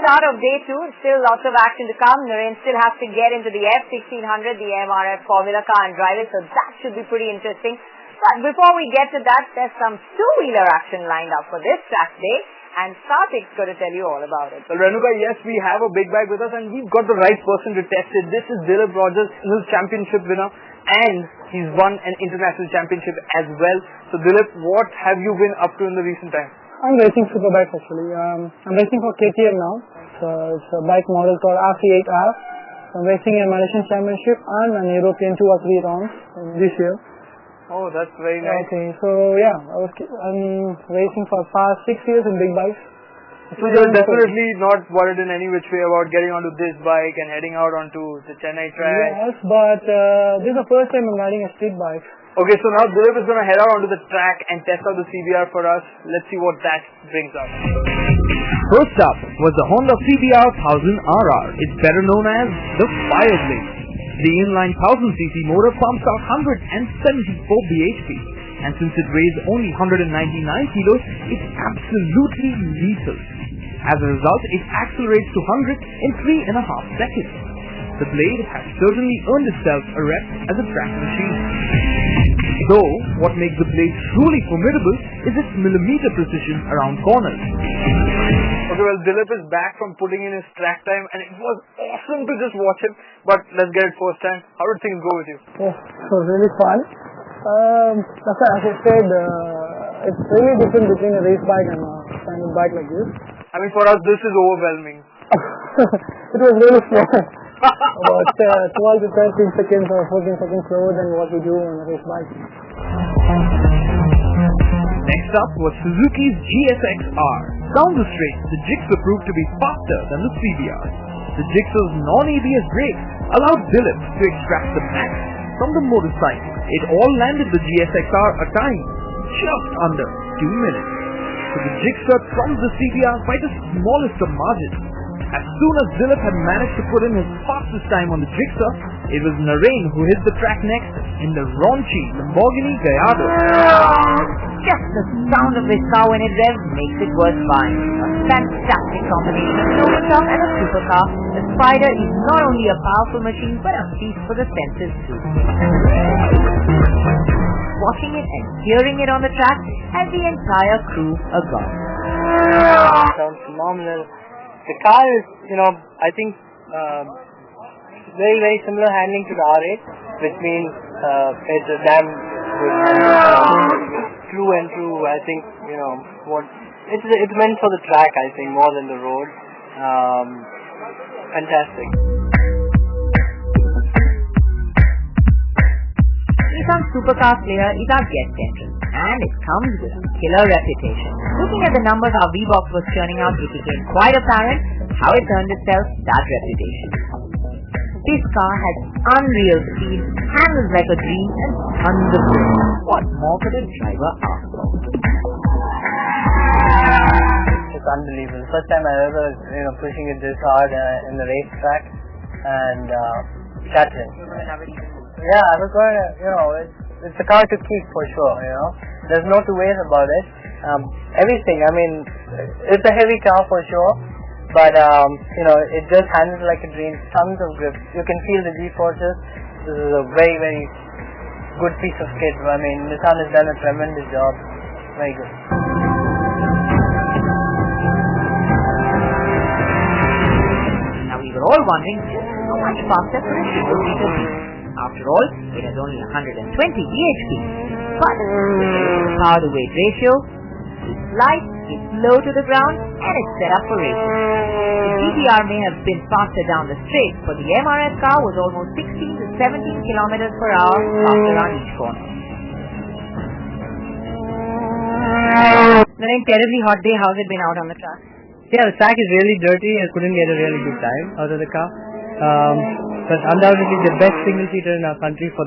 start of day 2. Still lots of action to come. Narain still has to get into the F1600, the MRF Formula car, and drive it, so that should be pretty interesting. But before we get to that, there's some two-wheeler action lined up for this track day, and Kartik's going to tell you all about it. Well, Renuka, yes, we have a big bike with us, and we've got the right person to test it. This is Dilip Rogers, his championship winner, and he's won an international championship as well. So, Dilip, what have you been up to in the recent time? I'm racing superbikes actually. I'm racing for KTM now. It's a bike model called RC8R. I'm racing a Malaysian championship and an European 2 or 3 rounds this year. Oh, that's very nice. Okay, so yeah, I'm racing for the past 6 years in big bikes. So you're definitely not worried in any which way about getting onto this bike and heading out onto the Chennai track? Yes, but this is the first time I'm riding a street bike. Okay, so now Dilip is going to head out onto the track and test out the CBR for us. Let's see what that brings up. First up was the Honda CBR 1000RR. It's better known as the Fireblade. The inline 1000cc motor pumps out 174 bhp, and since it weighs only 199 kilos, it's absolutely lethal. As a result, it accelerates to 100 in 3.5 seconds. The blade has certainly earned itself a rep as a track machine. Though, what makes the blade truly formidable is its millimeter precision around corners. Okay, well, Dilip is back from putting in his track time, and it was awesome to just watch him. But let's get it first time. How did things go with you? Oh, it was really fun. As I said, it's really different between a race bike and a standard bike like this. I mean, for us, this is overwhelming. It was really slow. About 12 to 13 seconds or 14 seconds slower than what we do on a race bike. Next up was Suzuki's GSX-R. Down the straight, the Gixxer proved to be faster than the CBR. The Gixxer's non-ABS brakes allowed Dilip to extract the max from the motorcycle. It all landed the GSX-R a time just under 2 minutes. So the Gixxer trumps the CBR by the smallest of margins. As soon as Dilip had managed to put in his fastest time on the Gixxer, it was Narain who hit the track next in the raunchy Lamborghini Gallarado. Just the sound of this car when it revs makes it worth buying. A fantastic combination of an Autocar and a supercar. The Spyder is not only a powerful machine but a feast for the senses too. Watching it and hearing it on the track has the entire crew agog. Sounds phenomenal. The car is, I think very, very similar handling to the R8, which means it's a damn good true and true. I think, it's meant for the track, I think, more than the road. Fantastic. Nissan Supercar Slayer is our guest entrance, and it comes with a killer reputation. Looking at the numbers our V-Box was churning out, it became quite apparent how it earned itself that reputation. This car has unreal speed, handles like a dream, and tons of grip. What more could a driver ask for? It's unbelievable. First time I ever, pushing it this hard in the racetrack and shattering. Yeah, I was going to, it's a car to keep for sure, There's no two ways about it. Everything, I mean, it's a heavy car for sure, but, it just handles like a dream. Tons of grip. You can feel the G-forces. This is a very, very good piece of kit. I mean, Nissan has done a tremendous job. Very good. Now we were all wondering just how much faster could a single liter be. After all, it has only 120 bhp. But the power to weight ratio is light, it's low to the ground, and it's set up for racing. The GT-R may have been faster down the straight, but the MRF car was almost 16 to 17 kilometers per hour faster on each corner. Narain, terribly hot day. How's it been out on the track? Yeah, the track is really dirty. I couldn't get a really good time out of the car. But undoubtedly the best single seater in our country for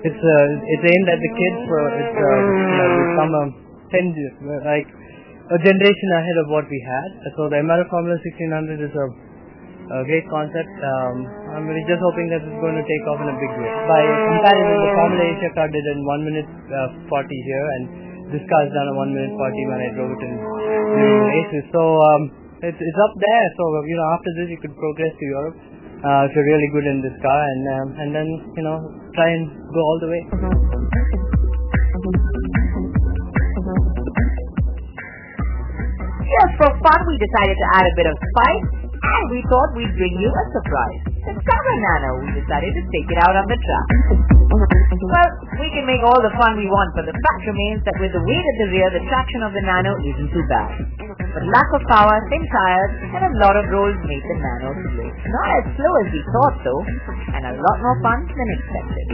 it's aimed at the kids, so it's become a generation ahead of what we had. So the MRF Formula 1600 is a great concept. I'm really just hoping that it's going to take off in a big way. By comparison, the Formula Asia car did in 1 minute 40 here, and this car has done a 1 minute 40 when I drove it in races. So it's up there. So after this you could progress to Europe if you're really good in this car, and then try and go all the way. Just for fun, we decided to add a bit of spice, and we thought we'd bring you a surprise. Discover Nano. We decided to take it out on the track. Well, we can make all the fun we want, but the fact remains that with the weight at the rear, the traction of the Nano isn't too bad. But lack of power, thin tires, and a lot of rolls make the Nano slow. Not as slow as we thought though, and a lot more fun than expected.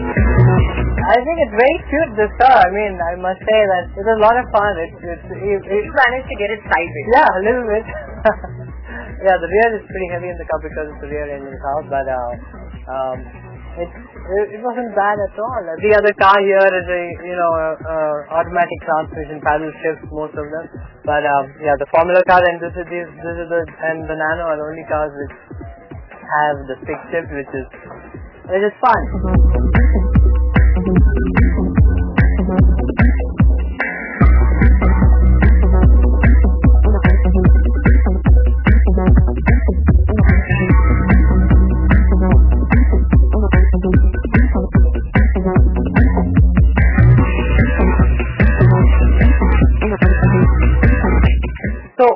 I think it's very cute, this car. I mean, I must say that it was a lot of fun. You managed to get it sideways. Yeah, a little bit. Yeah, the rear is pretty heavy in the car because it's a rear engine car, but it wasn't bad at all. The other car here is a automatic transmission, paddle shifts, most of them. But the Formula car and the Nano are the only cars which have the stick shift, which is fun. So,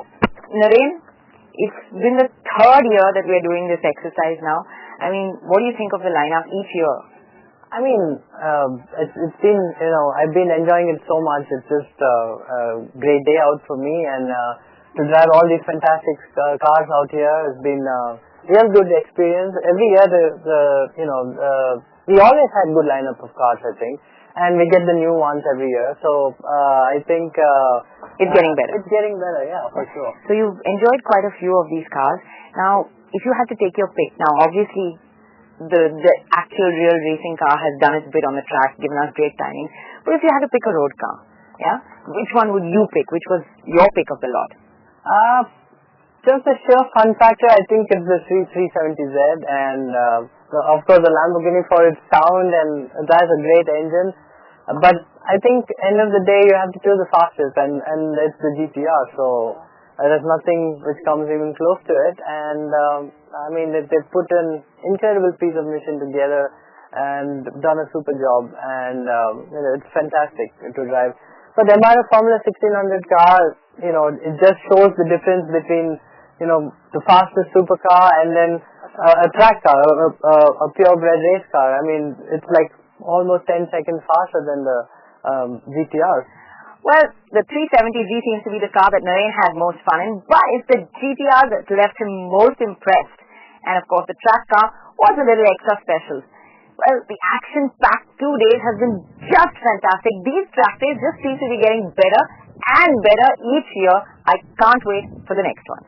Narain, it's been the third year that we are doing this exercise now. I mean, what do you think of the lineup each year? I mean, it's been, I've been enjoying it so much. It's just a great day out for me, and to drive all these fantastic cars out here has been a real good experience. Every year, we always had good lineup of cars, I think, and we get the new ones every year. So I think it's getting better. It's getting better, yeah, for sure. So you've enjoyed quite a few of these cars. Now, if you had to take your pick, now obviously the actual real racing car has done its bit on the track, given us great timing. But if you had to pick a road car, which one would you pick? Which was your pick of the lot? Just the sheer fun factor, I think it's the 370Z, and of course the Lamborghini for its sound, and that's a great engine. But I think end of the day you have to choose the fastest, and it's the GT-R. So there's nothing which comes even close to it. And I mean, they've put an incredible piece of mission together and done a super job, and it's fantastic to drive. But the MRF Formula 1600 car, it just shows the difference between the fastest supercar and then a track car, a purebred race car. I mean, it's like almost 10 seconds faster than the GT-R. Well, the 370Z seems to be the car that Narain had most fun in, but it's the GT-R that left him most impressed. And of course, the track car was a little extra special. Well, the action-packed 2 days has been just fantastic. These track days just seem to be getting better and better each year. I can't wait for the next one.